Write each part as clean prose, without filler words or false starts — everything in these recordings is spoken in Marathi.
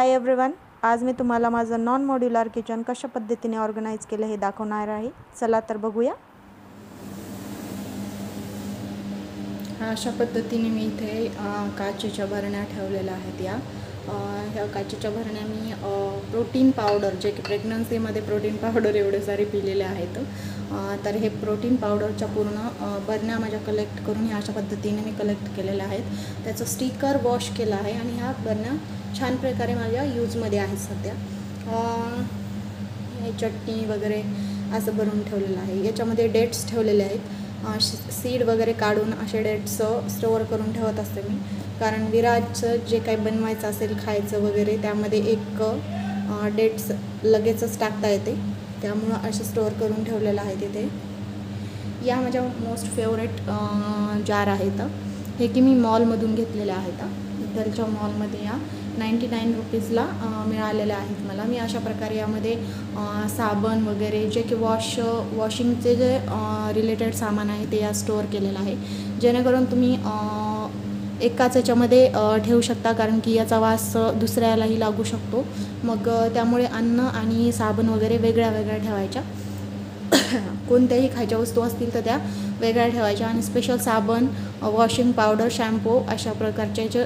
हाय एव्हरीवन, आज मी तुम्हाला माझं नॉन मॉड्युलर किचन कशा पद्धतीने ऑर्गनाइज केलं हे दाखवणार आहे. चला तर बघूया. अशा पद्धतीने मी इथे काचेच्या भरण्या ठेवलेल्या आहेत. ह्या काचेच्या भरण्या मी प्रोटीन पावडर, जे की प्रेग्नन्सीमध्ये प्रोटीन पावडर एवढे सारे पिलेले आहेत, तर हे प्रोटीन पावडरच्या पूर्ण भरण्या माझ्या कलेक्ट करून ह्या अशा पद्धतीने मी कलेक्ट केलेल्या आहेत. त्याचं स्टिकर वॉश केलं आहे आणि ह्या भरण्या छान प्रकारे माझ्या यूजमध्ये आहेत सध्या. हे चटणी वगैरे असं भरून ठेवलेलं आहे. याच्यामध्ये डेट्स ठेवलेले आहेत. सीड वगैरे काढून असे डेट्स स्टोअर करून ठेवत असते मी, कारण विराजचं जे काही बनवायचं असेल खायचं वगैरे त्यामध्ये एक डेट्स लगेचच टाकता येते, त्यामुळं असे स्टोअर करून ठेवलेलं आहे तिथे. या माझ्या मोस्ट फेवरेट जार आहेत. हे की मी मॉलमधून घेतलेले आहेत. इथलच्या मॉलमध्ये या 99 रुपीजला मिळालेले आहेत मला. मी अशा प्रकारे यामध्ये साबण वगैरे जे की वॉशिंगचे जे रिलेटेड सामान आहे ते या स्टोअर केलेलं आहे, जेणेकरून तुम्ही एकाच याच्यामध्ये ठेवू शकता, कारण की याचा वास दुसऱ्यालाही लागू शकतो. मग त्यामुळे अन्न आणि साबण वगैरे वेगळ्या वेगळ्या ठेवायच्या. कोणत्याही खायच्या वस्तू असतील तर त्या वेगळ्या ठेवायच्या, आणि स्पेशल साबण, वॉशिंग पावडर, शॅम्पू अशा प्रकारचे जे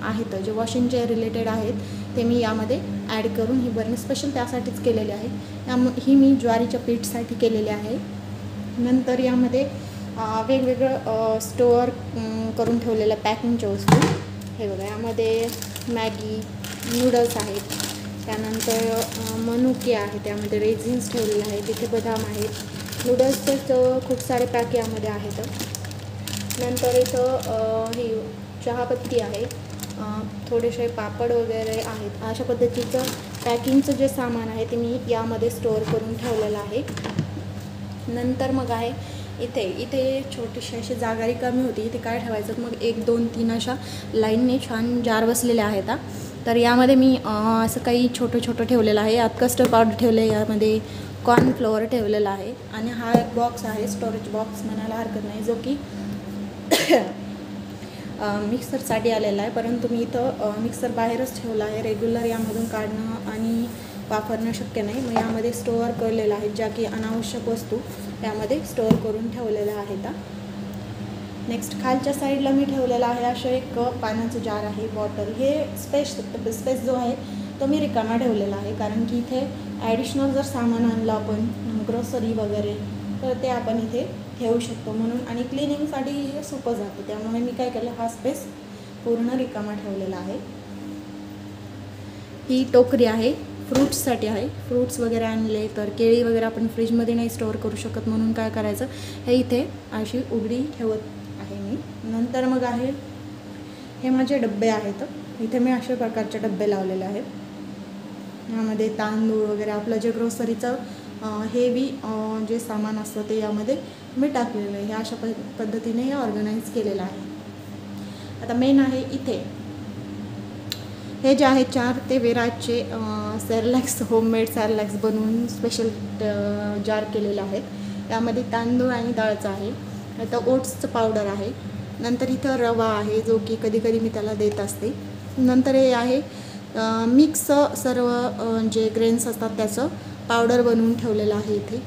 आहेत, जे वॉशिंगचे रिलेटेड आहेत, ते मी यामध्ये ॲड करून ही बरणी स्पेशल त्यासाठीच केलेली आहे. ही मी ज्वारीच्या पीठसाठी केलेली आहे. नंतर यामध्ये वेगवेगळं स्टोअर करून ठेवलेल्या पॅकिंगच्या वस्तू. हे बघा, यामध्ये मॅगी नूडल्स आहेत, त्यानंतर मनुके आहेत, त्यामध्ये रेझिन्स ठेवलेले आहेत, तिथे बदाम आहेत, नूडल्सचेच खूप सारे पॅक यामध्ये आहेत. नंतर इथं ही चहापत्ती आहे, थोडेसे पापड वगैरे आहेत. अशा पद्धतीचं पॅकिंगचं जे सामान आहे ते मी यामध्ये स्टोअर करून ठेवलेलं आहे. नंतर मग आहे इथे छोटीशी अशी जागा रिकामी होती, इथे काय ठेवायचं, मग 1 2 3 अशा लाईनने छान जार बसलेल्या आहेत. तर यामध्ये मी असं काही छोटं ठेवलेलं आहे. यात कस्टर्ड पावडर ठेवलं आहे, यामध्ये कॉर्नफ्लोअर ठेवलेला आहे, आणि हा एक बॉक्स आहे, स्टोरेज बॉक्स म्हणायला हरकत नाही, जो की मिक्सरसाठी आलेला आहे. परंतु मी इथं मिक्सर बाहेरच ठेवला आहे. रेग्युलर यामधून काढणं आणि वापरणं शक्य नाही, मग यामध्ये स्टोअर केलेलं आहे, ज्या की अनावश्यक वस्तू यामध्ये स्टोअर करून ठेवलेल्या आहेत. नेक्स्ट खालच्या साईडला मी ठेवलेला आहे असं एक पाण्याचं जार आहे, बॉटल. हे स्पेस जो आहे तो मी रिकामा ठेवलेला आहे, कारण की इथे ॲडिशनल जर सामान आणलं आपण, ग्रोसरी वगैरे, तर ते आपण इथे ठेवू शकतो म्हणून, आणि क्लिनिंगसाठी हे सोपं जातं. त्यामुळे मी काय केलं, हा स्पेस पूर्ण रिकामा ठेवलेला आहे. ही टोकरी आहे, फ्रूट्ससाठी आहे. फ्रूट्स वगैरे आणले तर केळी वगैरे आपण फ्रीजमध्ये नाही स्टोअर करू शकत, म्हणून काय करायचं, हे इथे अशी उघडी ठेवत आहे मी. नंतर मग आहे हे माझे डब्बे आहेत. इथे मी अशा प्रकारचे डब्बे लावलेले आहेत. यामध्ये तांदूळ वगैरे आपलं जे ग्रोसरीचं हेवी जे सामान असतं ते यामध्ये मी टाकलेलं आहे. हे अशा पद्धतीने हे ऑर्गनाईज केलेलं आहे. आता मेन आहे इथे हे जे आहे 4 ते विराजचे सेरलॅक्स, होममेड सेरलॅक्स बनवून स्पेशल जार केलेले आहेत. यामध्ये तांदूळ आणि डाळचं आहे. आता ओट्सचं पावडर आहे. नंतर इथं रवा आहे, जो की कधी कधी मी त्याला देत असते. नंतर हे आहे मिक्स सर्व जे ग्रेन्स असतात त्याचं पावडर बनवून ठेवलेलं आहे इथे.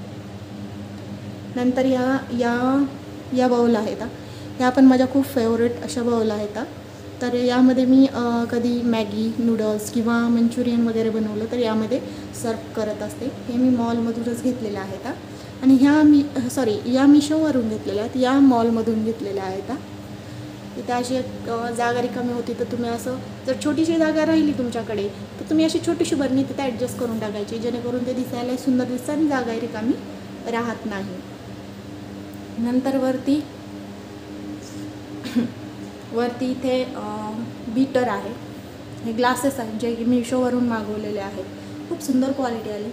नंतर या बाऊल आहेत. ह्या पण माझ्या खूप फेवरेट अशा बाऊल आहेत. तर यामध्ये मी कधी मॅगी, नूडल्स किंवा मंचुरियन वगैरे बनवलं तर यामध्ये सर्व करत असते. हे मी मॉलमधूनच घेतलेल्या आहेत, आणि या मिशोवरून घेतलेल्या आहेत, या मॉलमधून घेतलेल्या आहेत. तिथे अशी एक जागा रिकामी होती, तर तुम्ही असं जर छोटीशी जागा राहिली तुमच्याकडे तर तुम्ही अशी छोटीशी बरणी तिथे ॲडजस्ट करून टाकायची, जेणेकरून ते दिसायला सुंदर दिसतं आणि जागा रिकामी राहत नाही. नंतर वरती इथे बीटर आहे. हे ग्लासेस आहेत, जे की मिशोवरून मागवलेले आहेत. खूप सुंदर क्वालिटी आली.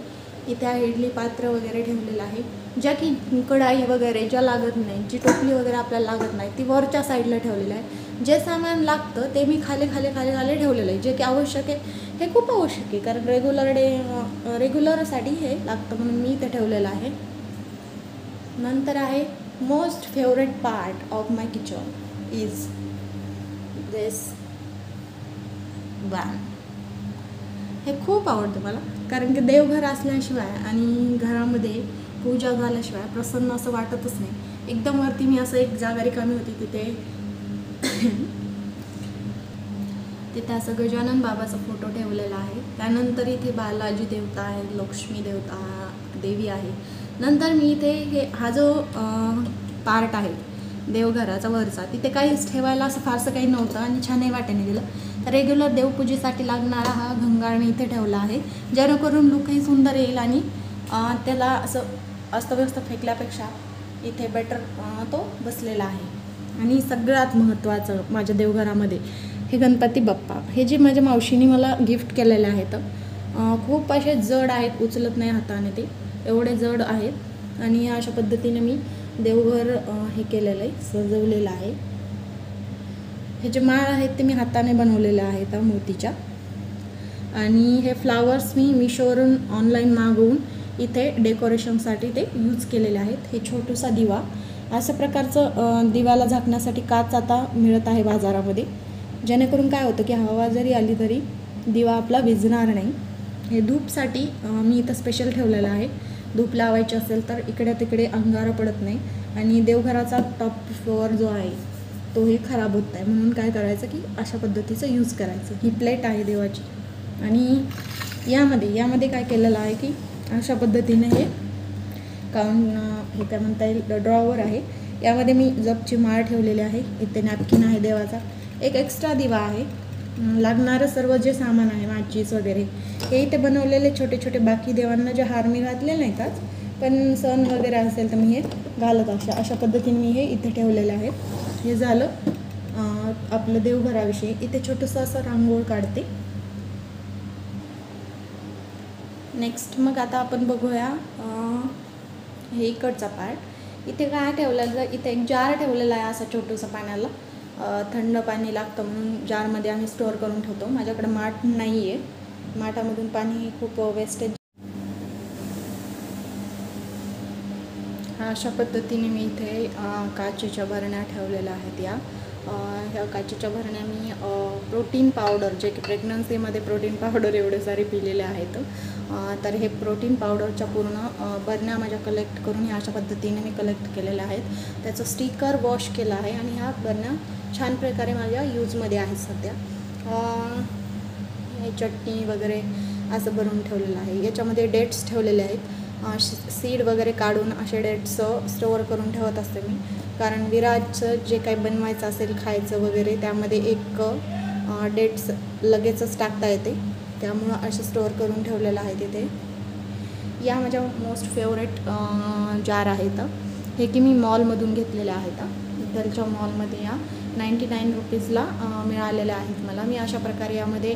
इथे इडली पात्र वगैरे ठेवलेलं आहे, ज्या की कढाई वगैरे ज्या लागत नाही, जी टोपली वगैरे आपल्याला लागत नाही ती वरच्या साईडला ठेवलेलं आहे. जे सामान लागतं ते मी खाली ठेवलेलं आहे, जे की आवश्यक आहे. हे खूप आवश्यक आहे, कारण रेग्युलरसाठी हे लागतं, म्हणून मी इथे ठेवलेलं आहे. नंतर आहे most favourite part of my kitchen is this one. हे खूप आवडतं मला, कारण की देवघर असल्याशिवाय आणि घरामध्ये पूजा झाल्याशिवाय प्रसन्न असं वाटतच नाही. एकदम वरती मी असं एक जागा रिकामी होती तिथे असं गजानन बाबाचा फोटो ठेवलेला आहे. त्यानंतर इथे बालाजी देवता आहे, लक्ष्मी देवता देवी आहे. नंतर मी इथे हा जो पार्ट आहे देवघराचा वरचा, तिथे काहीच ठेवायला असं फारसं काही नव्हतं आणि छानही वाटेने दिलं. तर रेग्युलर देवपूजेसाठी लागणारा हा घंगाळ मी इथे ठेवला आहे, जेणेकरून लुकही सुंदर येईल आणि त्याला असं अस्तव्यस्त फेकल्यापेक्षा इथे बेटर तो बसलेला आहे. आणि सगळ्यात महत्त्वाचं माझ्या देवघरामध्ये हे गणपती बाप्पा, हे जे माझ्या मावशीने मला गिफ्ट केलेले आहेत. खूप असे जड आहेत, उचलत नाही हाताने, ते एवढे जड आहेत. आणि अशा पद्धतीने मी देवघर हे केलेलं आहे, सजवलेलं आहे. हे जे माळ आहेत ते मी हाताने बनवलेले आहेत मोतीच्या. आणि हे फ्लावर्स मी मिशोवरून ऑनलाईन मागवून इथे डेकोरेशनसाठी ते यूज केलेले आहेत. हे छोटूसा दिवा, अशा प्रकारचं दिव्याला झाकण्यासाठी काच आता मिळत आहे बाजारामध्ये, जेणेकरून काय होतं की हवा जरी आली तरी दिवा आपला विझणार नाही. हे धूपसाठी मी इथं स्पेशल ठेवलेलं आहे. धूप लावायचे असेल तर इकडे तिकडे अंगारा पडत नाही आणि देवघराचा टॉप फ्लोअर जो आहे तोही खराब होत नाही, म्हणून काय करायचं की अशा पद्धतीचं यूज करायचं. ही प्लेट आहे देवाची. आणि यामध्ये काय केलेलं आहे की अशा पद्धतीने हे काय म्हणता येईल ड्रॉवर आहे. यामध्ये मी जपची माळ ठेवलेली आहे. इथे नॅपकिन आहे देवाचा. एक एक्स्ट्रा दिवा आहे. लागणारं सर्व जे सामान आहे, माचीस वगैरे, हे इथे बनवलेले छोटे छोटे. बाकी देवांना जे हार मी घातलेले नाहीत आज, पण सण वगैरे असेल तर मी हे घालत अशा पद्धतीने मी हे इथे ठेवलेलं आहे. हे झालं आपलं देवघराविषयी. इथे छोटंसं असं रांगोळ काढते. नेक्स्ट मग आता आपण बघूया हे इकडचा पार्ट. इथे काय ठेवलेलं, इथे एक जार ठेवलेला आहे असा छोटंसं पाण्याला. थंड पाणी लागतं म्हणून जारमध्ये आम्ही स्टोअर करून ठेवतो. माझ्याकडे माठ नाही आहे, माठामधून पाणी खूप वेस्टेज. अशा पद्धतीने मी इथे काचेच्या भरण्या ठेवलेल्या आहेत. ह्या काचेच्या भरण्या मी प्रोटीन पावडर, जे की प्रेग्नन्सीमध्ये प्रोटीन पावडर एवढे सारे पिलेले आहेत, तर हे प्रोटीन पावडरच्या पूर्ण बरण्या माझ्या कलेक्ट करून ह्या अशा पद्धतीने मी कलेक्ट केलेल्या आहेत. त्याचं स्टिकर वॉश केलं आहे आणि ह्या बरण्या छान प्रकारे माझ्या यूजमध्ये आहेत सध्या. हे चटणी वगैरे असं बनवून ठेवलेलं आहे. याच्यामध्ये डेट्स ठेवलेले आहेत. सीड वगैरे काढून असे डेट्स स्टोअर करून ठेवत असते मी, कारण विराजचं जे काही बनवायचं असेल खायचं वगैरे त्यामध्ये एक डेट्स लगेचच टाकता येते, त्यामुळं असे स्टोअर करून ठेवलेलं आहे तिथे. या माझ्या मोस्ट फेवरेट जार आहेत, हे की मी मॉलमधून घेतलेले आहेत. इथलच्या मॉलमध्ये या 99 रुपीजला मिळालेले आहेत मला. मी अशा प्रकारे यामध्ये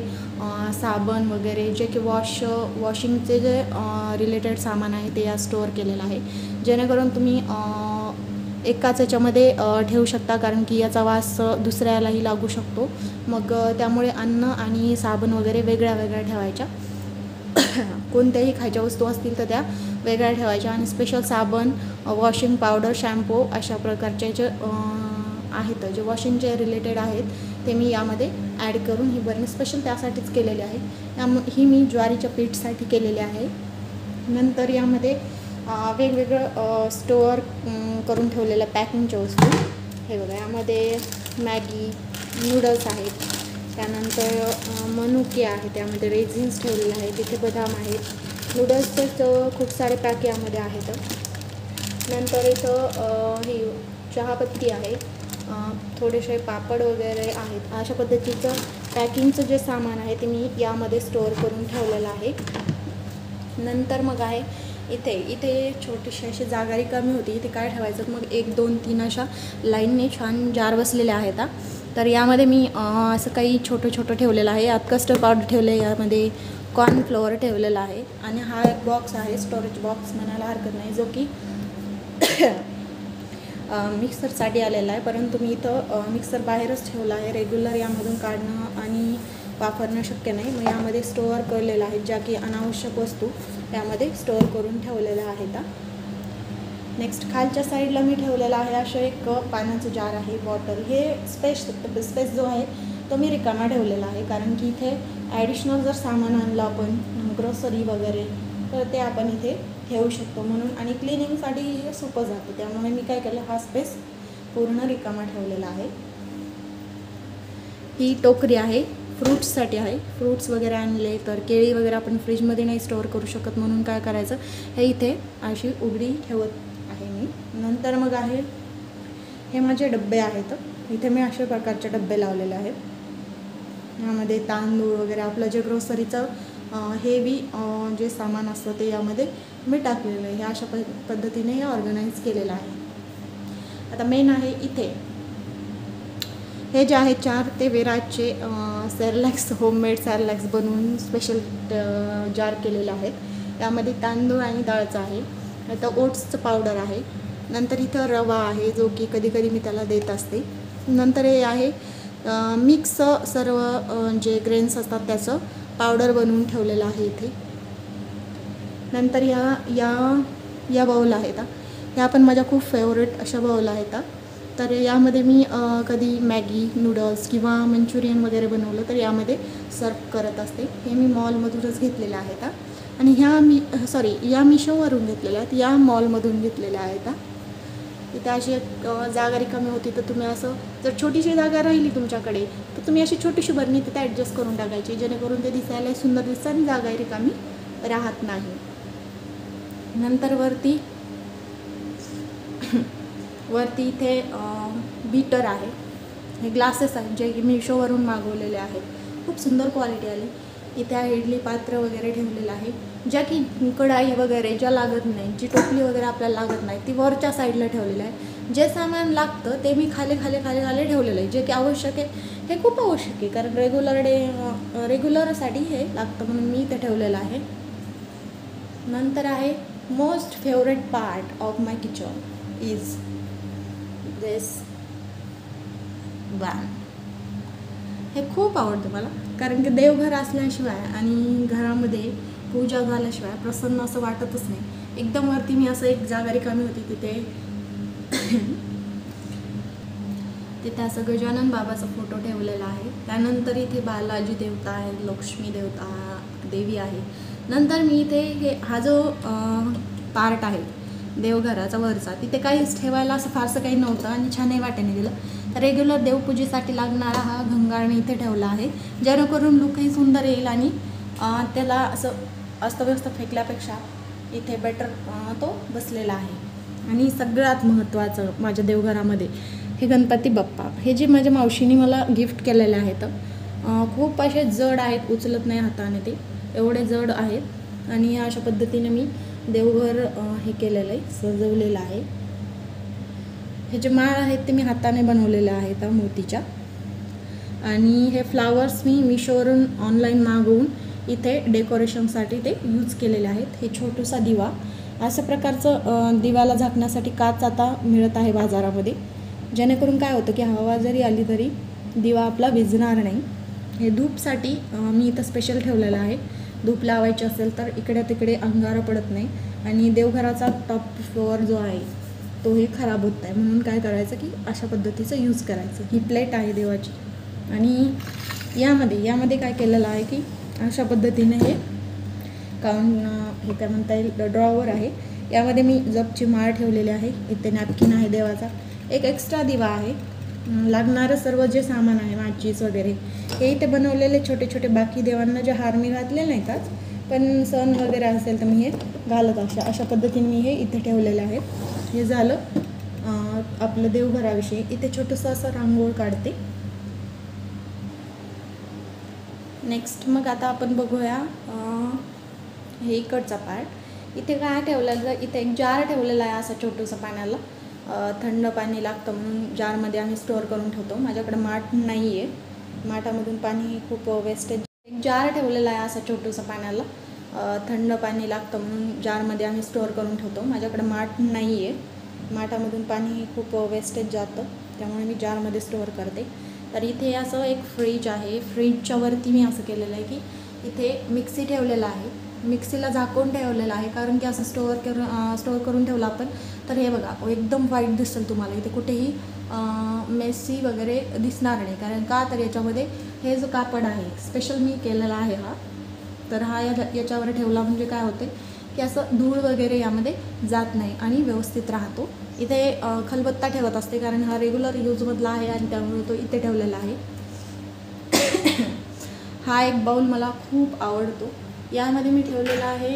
साबण वगैरे जे की वॉशिंगचे जे रिलेटेड सामान आहे ते या स्टोअर केलेलं आहे, जेणेकरून तुम्ही एकाच याच्यामध्ये ठेवू शकता, कारण की याचा वास दुसऱ्यालाही लागू शकतो. मग त्यामुळे अन्न आणि साबण वगैरे वेगळ्या वेगळ्या ठेवायच्या. कोणत्याही खायच्या वस्तू असतील तर त्या वेगळ्या ठेवायच्या. आणि स्पेशल साबण, वॉशिंग पावडर, शॅम्पू अशा प्रकारचे जे आहेत, जे वॉशिंगचे रिलेटेड आहेत, ते मी यामध्ये ॲड करून ही बरणी स्पेशल त्यासाठीच केलेली आहे. ही मी ज्वारीच्या पीठसाठी केलेली आहे. नंतर यामध्ये वेगवेगळं स्टोअर करून ठेवलेल्या पॅकिंगच्या वस्तू. हे बघा, यामध्ये मॅगी नूडल्स आहेत, त्यानंतर मनुके आहे, त्यामध्ये रेझिन्स ठेवलेले आहेत, तिथे बदाम आहेत, नूडल्सचेच खूप सारे पॅक यामध्ये आहेत. नंतर इथं ही चहापत्ती आहे, थोडेसे पापड वगैरे आहेत. अशा पद्धतीचं पॅकिंगचं जे सामान आहे ते मी यामध्ये स्टोअर करून ठेवलेलं आहे. नंतर मग आहे इथे छोटीशी अशी जागा रिकामी होती, इथे काय ठेवायचं, मग 1 2 3 अशा लाईनने छान जार बसलेल्या आहेत. तर यामध्ये मी असं काही छोटं ठेवलेलं आहे. यात कस्टर्ड पावडर ठेवलं आहे, यामध्ये कॉर्नफ्लोअर ठेवलेला आहे, आणि हा एक बॉक्स आहे, स्टोरेज बॉक्स म्हणायला हरकत नाही, जो की मिक्सरसाठी आलेला आहे. परंतु मी इथं मिक्सर बाहेरच ठेवला आहे. रेग्युलर यामधून काढणं आणि वापरणं शक्य नाही, मग यामध्ये स्टोअर केलेलं आहे, ज्या की अनावश्यक वस्तू यामध्ये स्टोअर करून ठेवलेल्या आहेत. नेक्स्ट खालच्या साईडला मी ठेवलेला आहे असं एक पाण्याचं जार आहे, बॉटल. हे स्पेस जो आहे तो मी रिकामा ठेवलेला आहे, कारण की इथे ॲडिशनल जर सामान आणलं आपण ग्रोसरी वगैरे तर ते आपण इथे ठेवू शकतो म्हणून, आणि क्लिनिंगसाठी हे सोपं जातं. त्यामुळे मी काय केलं, हा स्पेस पूर्ण रिकामा ठेवलेला आहे. ही टोकरी आहे, फ्रूट्ससाठी आहे. फ्रूट्स वगैरे आणले तर केळी वगैरे आपण फ्रीजमध्ये नाही स्टोअर करू शकत, म्हणून काय करायचं, हे इथे अशी उघडी ठेवत आहे मी. नंतर मग आहे हे माझे डबे आहेत. इथे मी अशा प्रकारचे डबे लावलेले आहेत. यामध्ये तांदूळ वगैरे आपलं जे ग्रोसरीचं हेवी जे सामान असतं ते यामध्ये मी टाकलेलं आहे. हे अशा पद्धतीने हे ऑर्गनाईज केलेलं आहे. आता मेन आहे इथे हे जे आहे 4 ते विराजचे सेरलॅक्स, होममेड सेरलॅक्स बनवून स्पेशल जार केलेले आहेत. त्यामध्ये तांदूळ आणि डाळचं आहे. आता ओट्सचं पावडर आहे. नंतर इथं रवा आहे, जो की कधी कधी मी त्याला देत असते. नंतर हे आहे मिक्स सर्व जे ग्रेन्स असतात त्याचं पावडर बनवून ठेवलेलं आहे इथे. नंतर या बाऊल आहेत. ह्या पण माझ्या खूप फेवरेट अशा बाऊल आहेत. तर यामध्ये मी कधी मॅगी, नूडल्स किंवा मंचुरियन वगैरे बनवलं तर यामध्ये सर्व करत असते. हे मी मॉलमधूनच घेतलेले आहेत. आणि या मिशोवरून घेतलेल्या आहेत, या मॉलमधून घेतलेल्या आहेत. इथे अशी एक जागा रिकामी होती, तर तुम्ही असं जर छोटीशी जागा राहिली तुमच्याकडे तर तुम्ही अशी छोटीशी बरणी तिथे ॲडजस्ट करून टाकायची, जेणेकरून ते दिसायला सुंदर दिसतं आणि जागा रिकामी राहत नाही. नंतर वरती इथे बीटर आहे. हे ग्लासेस आहेत जे की मिशोवरून मागवलेले आहेत. खूप सुंदर क्वालिटी आली. इथे इडली पात्र वगैरे ठेवलेलं आहे, ज्या की कढाई वगैरे ज्या लागत नाही, जी टोपली वगैरे आपल्याला लागत नाही ती वरच्या साईडला ठेवलेलं आहे. जे सामान लागतं ते मी खाली ठेवलेलं आहे, जे की आवश्यक आहे. हे खूप आवश्यक आहे, कारण रेग्युलरसाठी हे लागतं म्हणून मी इथे ठेवलेलं आहे. नंतर आहे most favourite part of my kitchen is this one. हे खूप आवडतं मला, कारण की देवघर असल्याशिवाय आणि घरामध्ये पूजा झाल्याशिवाय प्रसन्न असं वाटतच नाही. एकदम वरती मी असं एक जागा रिकामी होती तिथे असं गजानन बाबाचा फोटो ठेवलेला आहे. त्यानंतर इथे बालाजी देवता आहे, लक्ष्मी देवी आहे. नंतर मी इथे हा जो पार्ट आहे देवघराचा वरचा, तिथे काहीच ठेवायला असं फारसं काही नव्हतं आणि छानही वाटेने दिलं. तर रेग्युलर देवपूजेसाठी लागणारा हा घंगाळ मी इथे ठेवला आहे, जेणेकरून लुकही सुंदर येईल आणि त्याला असं अस्तव्यस्त फेकल्यापेक्षा इथे बेटर तो बसलेला आहे. आणि सगळ्यात महत्त्वाचं माझ्या देवघरामध्ये हे गणपती बाप्पा, हे जे माझ्या मावशीने मला गिफ्ट केलेले आहेत. खूप असे जड आहेत, उचलत नाही हाताने, ते एवढे जड आहेत. आणि अशा पद्धतीने मी देवघर हे केलेलं आहे, सजवलेलं आहे. हे जे माळ आहेत ते मी हाताने बनवलेले आहेत मोतीच्या. आणि हे फ्लावर्स मी मिशोवरून ऑनलाईन मागवून इथे डेकोरेशनसाठी ते यूज केलेले आहेत. हे छोटूसा दिवा, असं प्रकारचं दिव्याला झाकण्यासाठी काच आता मिळत आहे बाजारामध्ये, जेणेकरून काय होतं की हवा जरी आली तरी दिवा आपला विझणार नाही. हे धूपसाठी मी इथं स्पेशल ठेवलेलं आहे. धूप लावायचे असेल तर इकडे तिकडे अंगारा पडत नाही आणि देवघराचा टॉप फ्लोअर जो आहे तोही खराब होत नाही, म्हणून काय करायचं की अशा पद्धतीचं यूज करायचं. ही प्लेट आहे देवाची. आणि यामध्ये काय केलेलं आहे की अशा पद्धतीने हे काय म्हणता येईल, ड्रॉवर आहे. यामध्ये मी जपची माळ ठेवलेली आहे. इथे नॅपकिन आहे देवाचा. एक एक्स्ट्रा दिवा आहे. लागणारं सर्व जे सामान आहे, माचीस वगैरे, हे इथे बनवलेले छोटे छोटे. बाकी देवांना जे हार मी घातले नाहीत आज, पण सण वगैरे असेल तर मी हे घालत अशा पद्धतीने मी हे इथे ठेवलेलं आहे. हे झालं आपलं देवघराविषयी. इथे छोटंसं असं रांगोळ काढते. नेक्स्ट मग आता आपण बघूया हे इकडचा पार्ट. इथे काय ठेवलेलं, इथे एक जार ठेवलेला आहे असा छोटंसं पाण्याला. थंड पाणी लागतं म्हणून जारमध्ये आम्ही स्टोअर करून ठेवतो. माझ्याकडे माठ नाही आहे, माठामधून पाणी खूप वेस्टेज. एक जार ठेवलेला आहे असा छोटंसं पाण्याला. थंड पाणी लागतं म्हणून जारमध्ये आम्ही स्टोअर करून ठेवतो. माझ्याकडे माठ नाही आहे, माठामधून पाणी खूप वेस्टेज जातं, त्यामुळे मी जारमध्ये स्टोअर करते. तर इथे असं एक फ्रीज आहे. फ्रीजच्या वरती मी असं केलेलं आहे की इथे मिक्सी ठेवलेला आहे. मिक्सीला झाकून ठेवलेलं आहे, कारण की असं स्टोअर करून ठेवलं आपण तर हे बघा एकदम वाईट दिसेल तुम्हाला. इथे कुठेही मेसी वगैरे दिसणार नाही, कारण का तर याच्यामध्ये हे जो कापड आहे स्पेशल मी केलेला आहे हा, तर हा याच्यावर ठेवला म्हणजे काय होते की असं धूळ वगैरे यामध्ये जात नाही आणि व्यवस्थित राहतो. इथे खलबत्ता ठेवत असते, कारण हा रेग्युलर यूजमधला आहे आणि त्यामुळे तो इथे ठेवलेला आहे. हा एक बाउल मला खूप आवडतो. यामध्ये मी ठेवलेला आहे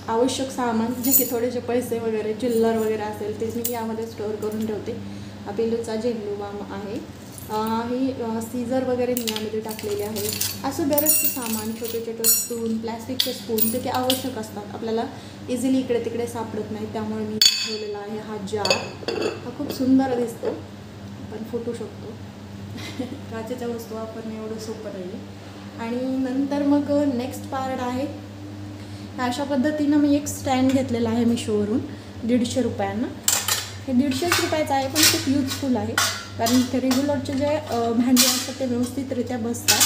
आवश्यक सामान, जे की थोडेसे पैसे वगैरे चिल्लर वगैरे असेल ते मी यामध्ये स्टोअर करून ठेवते. पेलूचा झेंडू बाम आहे, ही सीझर वगैरे मी यामध्ये टाकलेले आहे. असं बरेचसे सामान, छोटे छोटे स्पून, प्लॅस्टिकचे स्पून, जे की आवश्यक असतात, आपल्याला इझिली इकडे तिकडे सापडत नाही, त्यामुळे मी ठेवलेला आहे. हा जार हा खूप सुंदर दिसतो, आपण फुटू शकतो. काचेच्या वस्तू वापरणे एवढं सोपं नाही आहे. आणि नंतर मग नेक्स्ट पार्ट आहे, अशा पद्धतीनं मी एक स्टँड घेतलेला आहे मिशोवरून 150 रुपयांना. हे 150 रुपयाचं आहे, पण खूप यूजफुल आहे, कारण इथे रेग्युलरचे जे भांडी असतात ते व्यवस्थितरित्या बसतात.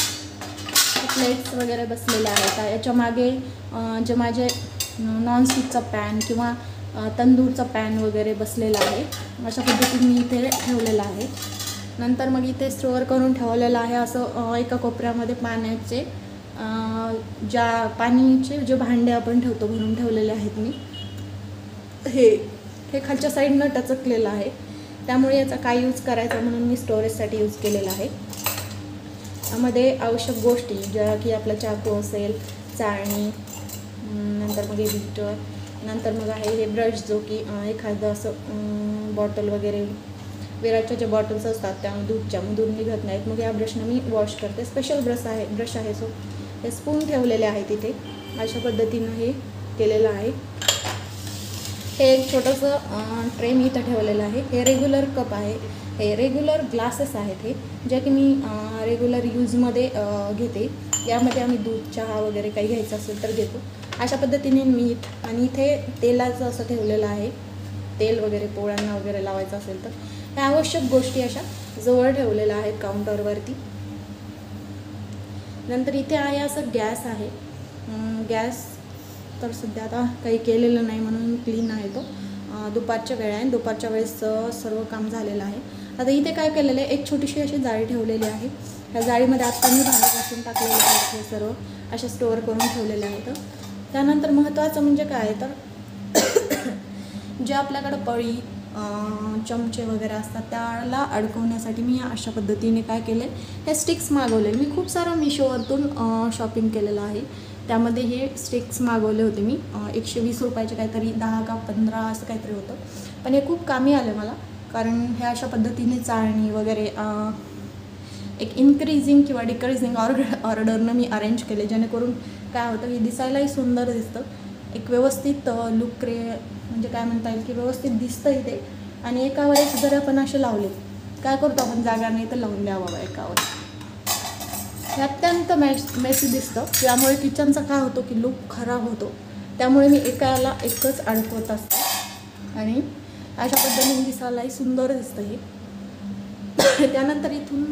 प्लेट्स वगैरे बसलेले आहेत. याच्या मागे जे माझे नॉनस्टिकचा पॅन किंवा तंदूरचा पॅन वगैरे बसलेला आहे. अशा पद्धतीने मी इथे ठेवलेलं आहे. नंतर मग इथे स्टोअर करून ठेवलेलं आहे असं एका कोपऱ्यामध्ये पाण्याचे पाणीचे जे भांडे आपण ठेवतो भरून ठेवलेले आहेत मी. हे खालच्या साईडनं टचकलेलं आहे, त्यामुळे याचा काय यूज करायचा म्हणून मी स्टोरेजसाठी यूज केलेला आहे. यामध्ये आवश्यक गोष्टी ज्या की आपला चाकू असेल, चाळणी, नंतर मग हे बीटर, नंतर मग आहे हे ब्रश, जो की एखादं असं बॉटल वगैरे विराच्या ज्या बॉटल्स असतात त्यामध्ये दूध निघत नाहीत, मग या ब्रशनं मी वॉश करते. स्पेशल ब्रश आहे. सो हे स्पून ठेवलेले आहेत इथे. अशा पद्धतीनं हे केलेलं आहे. हे एक छोटंसं ट्रे मी इथं ठेवलेलं आहे. हे रेग्युलर कप आहे, हे रेग्युलर ग्लासेस आहेत, हे जे की मी रेग्युलर यूजमध्ये घेते. यामध्ये आम्ही दूध, चहा वगैरे काही घ्यायचं असेल तर घेतो. अशा पद्धतीने मीठ, आणि इथे तेलाचं असं ठेवलेलं आहे, तेल वगैरे पोळ्यांना वगैरे लावायचं असेल तर. ह्या आवश्यक गोष्टी अशा जवळ ठेवलेल्या आहेत काउंटरवरती. नंतर इथे आहे असं गॅस आहे. गॅस तर सध्या आता काही केलेलं नाही म्हणून क्लीन आहे तो. दुपारच्या वेळ आहे, दुपारच्या वेळेस सर्व काम झालेलं आहे. आता इथे काय केलेलं आहे, एक छोटीशी अशी जाळी ठेवलेली आहे. ह्या जाळीमध्ये आत्ता मी भांडी घासून टाकलेले आहेत, हे सर्व अशा स्टोअर करून ठेवलेले आहेत. त्यानंतर महत्त्वाचं म्हणजे काय आहे तर जे आपल्याकडं पळी, चमचे वगैरे असतात त्याला अडकवण्यासाठी मी अशा पद्धतीने काय केले, हे स्टिक्स मागवले. मी खूप सारं मिशोवरतून शॉपिंग केलेलं आहे. त्यामध्ये हे स्टिक्स मागवले होते मी 120 रुपयाचे काहीतरी, 10 का 15 असं काहीतरी होतं. पण हे खूप कामी आले मला, कारण हे अशा पद्धतीने चाळणी वगैरे एक इन्क्रीजिंग किंवा डिक्रीजिंग ऑर्डरनं मी अरेंज केले, जेणेकरून काय होतं की दिसायलाही सुंदर दिसतं, एक व्यवस्थित लुक म्हणजे काय म्हणता येईल की व्यवस्थित दिसतं इथे. आणि एकावर एक जर आपण असे लावले, काय करतो आपण, जागा नाही तर लावून द्यावं एकावर, हे अत्यंत मेसी दिसतं. त्यामुळे किचनचा काय होतो की लुक खराब होतो. त्यामुळे मी एकाला एकच अडकवत असते आणि अशा पद्धतीने दिसायलाही सुंदर दिसतं हे. त्यानंतर इथून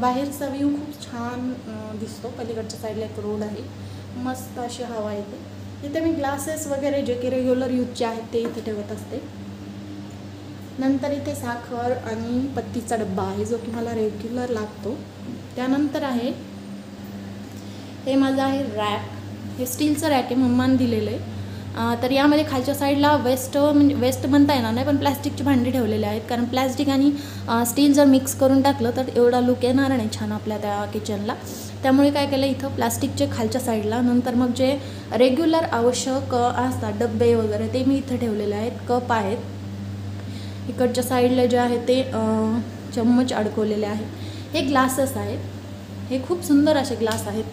बाहेरचा व्ह्यू खूप छान दिसतो. पलीकडच्या साईडला एक रोड आहे, मस्त अशी हवा येते. इथे मी ग्लासेस वगैरे जे की रेग्युलर यूजचे आहेत ते इथे ठेवत असते. नंतर इथे साखर आणि पत्तीचा डब्बा आहे, जो की मला रेग्युलर लागतो. त्यानंतर आहे हे माझं आहे रॅक. हे स्टीलचं रॅक आहे, मम्माने दिलेलं आहे. तर यामध्ये खालच्या साईडला वेस्ट म्हणता येणार नाही, पण प्लॅस्टिकची भांडी ठेवलेले आहेत, कारण प्लॅस्टिक आणि स्टील जर मिक्स करून टाकलं तर एवढा लुक येणार नाही छान आपल्या त्या किचनला. त्यामुळे काय केलं, इथं प्लास्टिकचे खालच्या साईडला. नंतर मग जे रेग्युलर आवश्यक असतात डब्बे वगैरे ते मी इथं ठेवलेले आहेत. कप आहेत, इकडच्या साईडला जे आहे ते चम्मच अडकवलेले आहेत. हे ग्लासेस आहेत, हे खूप सुंदर असे ग्लास आहेत.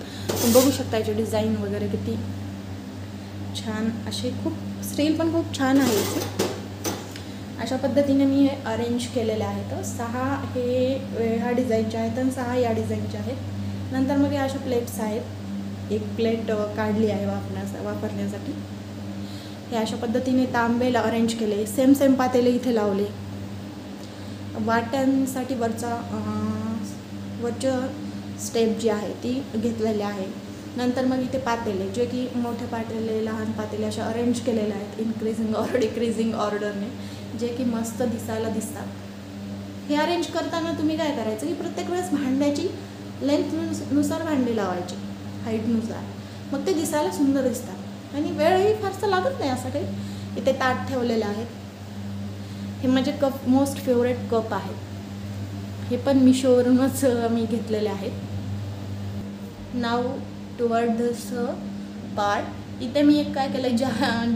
बघू शकता याचे डिझाईन वगैरे किती छान असे, खूप स्टील पण खूप छान आहे. अशा पद्धतीने मी हे अरेंज केलेले आहेत. 6 हे ह्या डिझाईनचे आहेत आणि 6 या डिझाईनचे आहेत. नंतर मग हे अशा प्लेट्स आहेत, एक प्लेट काढली आहे वापरण्यासाठी. हे अशा पद्धतीने तांबेला अरेंज केले. सेम पातेले इथे लावले. वाट्यांसाठी वरचं स्टेप जी आहे ती घेतलेली आहे. नंतर मग इथे पातेले, जे की मोठे पातेले, लहान पातेले अशा अरेंज केलेले आहेत इन्क्रीजिंग और डिक्रीजिंग ऑर्डरने, जे की मस्त दिसायला दिसतात. हे अरेंज करताना तुम्ही काय करायचं की प्रत्येक वेळेस भांड्याची लेंथनुसार भांडी लावायची, हाईटनुसार, मग ते दिसायला सुंदर दिसतात आणि वेळही फारसा लागत नाही असं काही. इथे ताट ठेवलेले आहेत. हे माझे कप मोस्ट फेवरेट कप आहेत. हे पण मिशोवरूनच मी घेतलेले आहेत. नाव टुवर्ड दिस पार्ट, इथे मी एक काय केलं,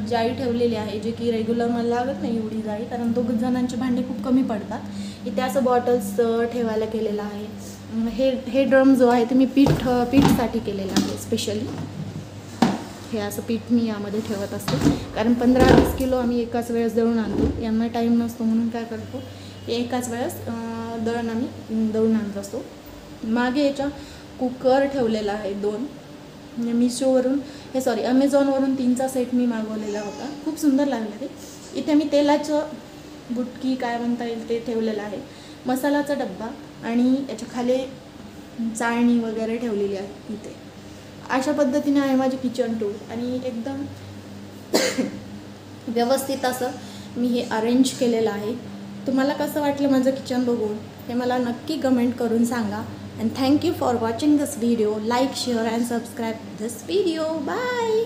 जाळी ठेवलेली आहे, जे की रेग्युलर मला लागत नाही एवढी जाळी, कारण 2 जणांचे भांडे खूप कमी पडतात. इथे असं बॉटल्स ठेवायला केलेलं आहे. हे ड्रम जो आहे ते मी पीठसाठी केलेलं आहे स्पेशली. हे असं पीठ मी यामध्ये ठेवत असते, कारण 15-20 किलो आम्ही एकाच वेळेस दळून आणतो. यांना टाईम नसतो म्हणून काय करतो, हे एकाच वेळेस दळण आम्ही दळून आणत असतो. मागे याच्या कुकर ठेवलेला आहे 2, मिशोवरून अमेझॉनवरून 3चा सेट मी मागवलेला होता. खूप सुंदर लागला ते. इथे मी तेलाचं बुटकी काय म्हणता येईल ते ठेवलेलं आहे. मसालाचा डब्बा आणि याच्या खाली चाळणी वगैरे ठेवलेली आहे इथे. अशा पद्धतीने आहे माझे किचन टूर आणि एकदम व्यवस्थित असं मी हे अरेंज केलेलं आहे. तुम्हाला कसं वाटलं माझं किचन बघून हे मला नक्की कमेंट करून सांगा. And thank you for watching this video. Like, share and subscribe this video. Bye.